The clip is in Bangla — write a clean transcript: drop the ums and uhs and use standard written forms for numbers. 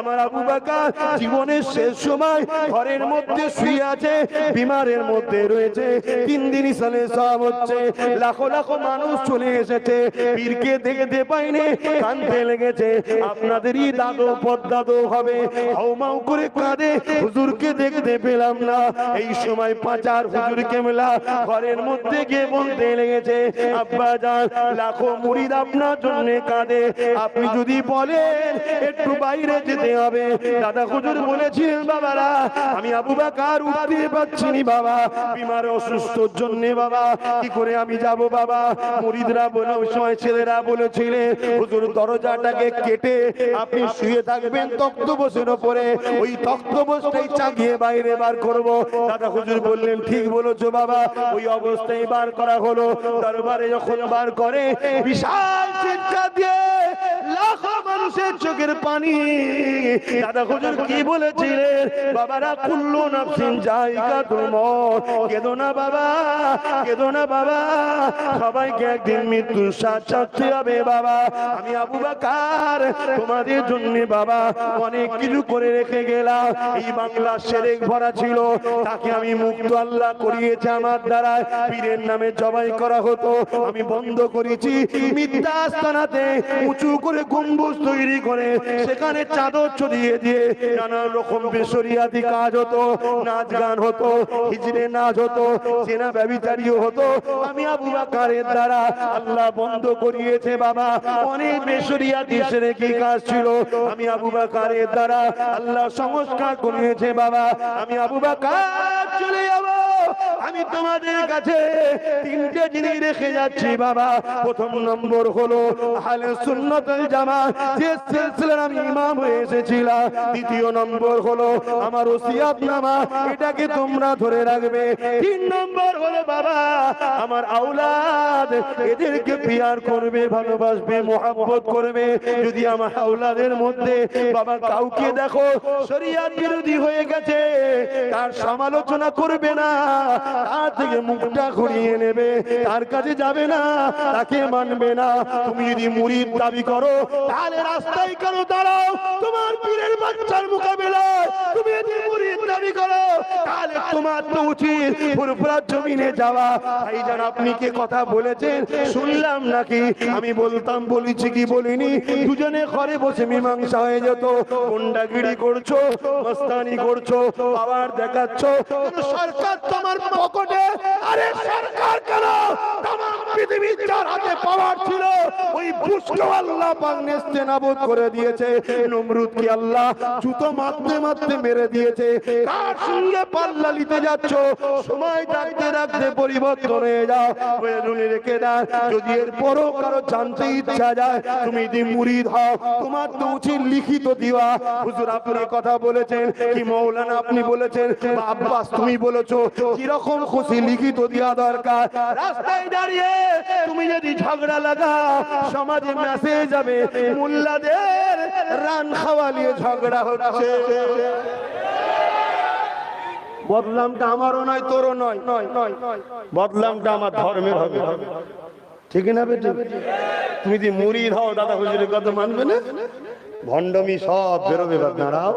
আমার আবু বকর জীবনের শেষ সময় ঘরের মধ্যে শুয়ে আছে, বিমারের মধ্যে রয়েছে। 3 দিন সালে সব হচ্ছে, লাখো লাখো মানুষ চলে এসেছে, পীরকে দেখতে পাইনি, কাঁদতে লেগেছে। আপনাদেরই দাদু পদ্দাদু হবে, হাউমাউ করে কাঁদে, হুজুরকে দেখতে পেলাম না। এই সময় পাচার হুজুর কেমলা ঘরের মধ্যে গিয়ে বলতে লেগেছে, আব্বা জান লাখো মুরিদ আপনার জন্য কাঁদে, আপনি যদি বলেন একটু বাইরে যেতে হবে। দাদা হুজুর বলেছিলেন, বাবারা আমি আবু বকর উঠতে পারছি না বাবা, বিমার অসুস্থর জন্য বাবা, কি করে আমি যাব বাবা। মুরিদরা বলে, ওই সময় ছেলেরা বলেছিলেন, হুজুর দরজাটাকে কেটে আপনি শুয়ে থাকবেন তক্তপোষের উপরে, ওই তক্তপোষটাই চাগিয়ে বাইরে বার করব। দাদা হুজুর বললেন, ঠিক বলেছো বাবা। ওই অবস্থায় বার করা হলো। দরবারে যখন বার করে, বিশাল চিৎকার দিয়ে লাখো মানুষের চোখের পানি। দাদা হুজুর কি বলেছিলেন, বাবারা কুল্লু নাফসিন যায়িকাতুল মউত, কেঁদো না বাবা, কেঁদো না বাবা, সবাইকে একদিন মৃত্যুর স্বাদ চাখতে হবে বাবা। আমি আবু বকর তোমাদের জন্য বাবা অনেক কিছু করে রেখে গেলাম। এই বাংলা শেরেক ভরা ছিল, তাকে আমি মুক্ত আল্লাহ করিয়েছে আমার দ্বারা। পীরের নামে জবাই করা হতো, আমি বন্ধ করেছি। মিথ্যা আস্তানাতে উঁচু করে গম্বুজ তৈরি করে সেখানে চাদর ছড়িয়ে দিয়ে নানা রকম বেশরিয়াতি কাজ হতো, নাচ গান হতো, হিজড়ে নাচ হতো, জেনা ব্যভিচারীও হতো। আমি আবু বকরের দ্বারা আল্লাহ বন্ধ করিয়েছে বাবা। অনেক বেশরিয়াতি শিরকি কাজ ছিল, আমি আবু বকরের দ্বারা আল্লাহ সংস্কার করিয়েছে বাবা। আমি আবু বকর চলে যাব। আমি তোমাদের কাছে 3টে জিনিস রেখে যাচ্ছি বাবা। প্রথম নম্বর হলো আহলে সুন্নাত ওয়াল জামাত, যে সিলসিলার আমি ইমাম হয়ে এসেছিলাম। দ্বিতীয় নম্বর হলো আমার ওসিয়াতনামা, এটাকে তোমরা ধরে রাখবে। 3 নম্বর হলো বাবা আমার আওলাদ, এদেরকে পিয়ার করবে, ভালোবাসবে, মোহাব্বত করবে। যদি আমার আওলাদের মধ্যে বাবা কাউকে দেখো শরিয়ত বিরোধী হয়ে গেছে, তার সমালোচনা করবে না, তার থেকে মুখটা ঘুরিয়ে নেবে, তার কাছে যাবে না, তাকে মানবে না। তুমি যদি মুরিদ দাবি করো, তাহলে রাস্তায় কেন দাঁড়াও তোমার পীরের বাচ্চার মোকাবিলায়। তুমি যদি মুরিদ দাবি করো, তাহলে তোমার তো উচিত ফুরফুরার জমিনে যাওয়া। ভাইজান আপনি কি কথা বলেছেন শুনলাম নাকি? আমি বলতাম, বলেছি কি বলিনি? দুজনে ঘরে বসে মীমাংসা হয়ে যেত। গুন্ডাগিরি করছো, মস্তানি করছো, পাওয়ার দেখাচ্ছ, সরকার তোমার পকেটে। আরে সরকার কেন, তামাম পৃথিবীর যার হাতে পাওয়ার ছিল, ওই বুশকে আল্লাহ পাক নেস্তেনাবুদ করে দিয়েছে। নমরুদকে আল্লাহ জুতো মারতে মারতে মেরে দিয়েছে। কার সঙ্গে পাল্লা নিতে যাচ্ছ? সময় থাকতে রাখতে পরিবর্তন হয়ে যাও, বলে রেখে দাও। যদি এর পরও কারো জানতে ইচ্ছা যায়, তুমি যদি মুরিদ হও, তোমার তো উচিত লিখিত দিবা। হুজুর আপনি কথা বলেছেন কি, মৌলানা আপনি বলেছেন, বা আব্বাস তুমি বলেছো, কিরকম খুশি লিখিত দেওয়া দরকার। রাস্তায় দাঁড়িয়ে তুমি যদি ঝগড়া লাগাও, সমাজে মেসেজ যাবে মোল্লাদের রান খাওয়ালিয়ে ঝগড়া হচ্ছে। বদলামটা আমারও নয়, তোরও নয়, বদলামটা আমার ধর্মের হবে, ঠিক না বেটি? তুমি যদি মুরিদ হও, দাদা হুজুরের কথা মানবে না, ভণ্ডমি সব বেরোবে। দাঁড়াও,